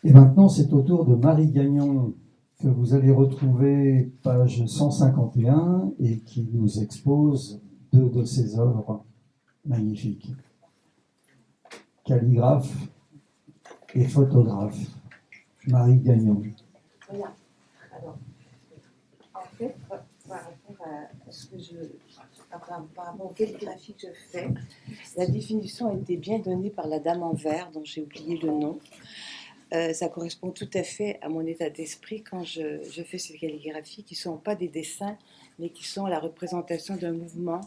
Et maintenant, c'est au tour de Marie Gagnon, que vous allez retrouver page 151 et qui nous expose deux de ses œuvres magnifiques. Calligraphe et photographe. Marie Gagnon. Voilà. Alors, en fait, par rapport à ce que par rapport aux calligraphies que je fais, la définition a été bien donnée par la dame en vert, dont j'ai oublié le nom. Ça correspond tout à fait à mon état d'esprit quand je fais ces calligraphies qui ne sont pas des dessins, mais qui sont la représentation d'un mouvement,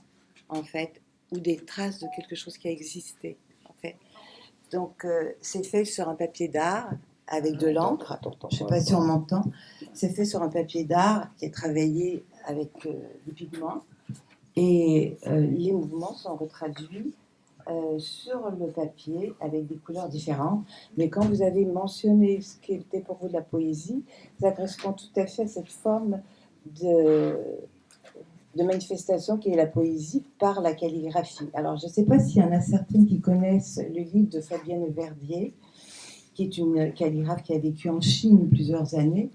en fait, ou des traces de quelque chose qui a existé, en fait. Donc, c'est fait sur un papier d'art avec de l'encre. Je ne sais pas si on m'entend. C'est fait sur un papier d'art qui est travaillé avec du pigment. Et les mouvements sont retraduits sur le papier avec des couleurs différentes. Mais quand vous avez mentionné ce qui était pour vous de la poésie, ça correspond tout à fait à cette forme de manifestation qui est la poésie par la calligraphie. Alors, je ne sais pas s'il y en a certaines qui connaissent le livre de Fabienne Verdier, qui est une calligraphe qui a vécu en Chine plusieurs années,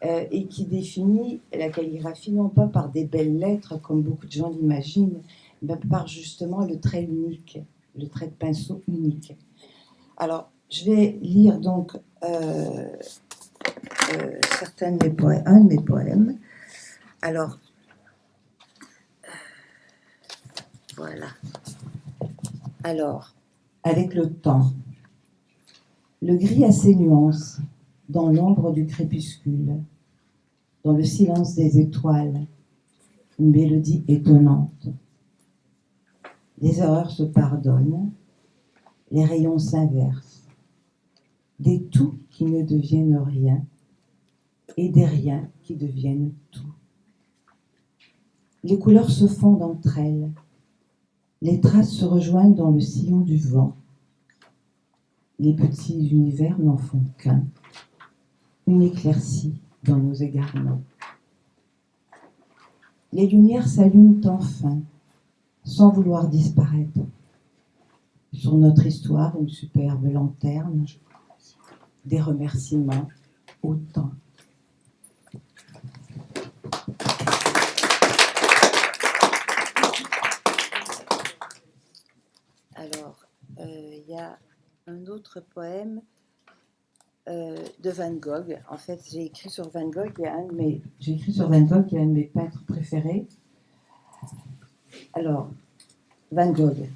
et qui définit la calligraphie non pas par des belles lettres, comme beaucoup de gens l'imaginent, mais par justement le trait unique, le trait de pinceau unique. Alors, je vais lire donc un de mes poèmes. Alors, voilà. Alors, avec le temps, le gris a ses nuances dans l'ombre du crépuscule, dans le silence des étoiles, une mélodie étonnante. Les erreurs se pardonnent, les rayons s'inversent, des tout qui ne deviennent rien et des riens qui deviennent tout. Les couleurs se fondent entre elles, les traces se rejoignent dans le sillon du vent. Les petits univers n'en font qu'un, une éclaircie dans nos égarements. Les lumières s'allument enfin, sans vouloir disparaître. Sur notre histoire, une superbe lanterne, des remerciements au temps. Alors, il y a un autre poème de Van Gogh. En fait, j'ai écrit sur Van Gogh, qui est un de mes peintres préférés. Alors, Van Gogh.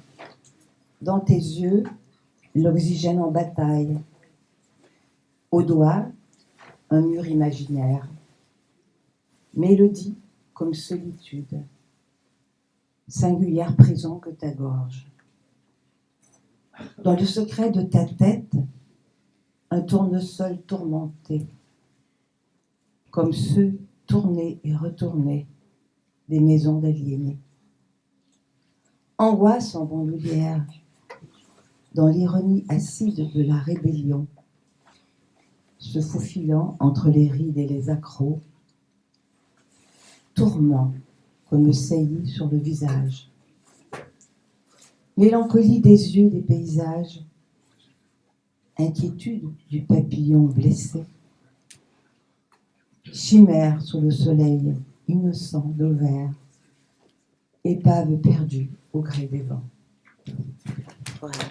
Dans tes yeux, l'oxygène en bataille. Au doigt, un mur imaginaire. Mélodie comme solitude. Singulière prison que ta gorge. Dans le secret de ta tête, un tournesol tourmenté, comme ceux tournés et retournés des maisons d'aliénés. Angoisse en bandoulière, dans l'ironie acide de la rébellion, se faufilant entre les rides et les accros, tourment comme saillie sur le visage. Mélancolie des yeux des paysages, inquiétude du papillon blessé, chimère sous le soleil innocent d'Auvert, épave perdue au gré des vents. Voilà.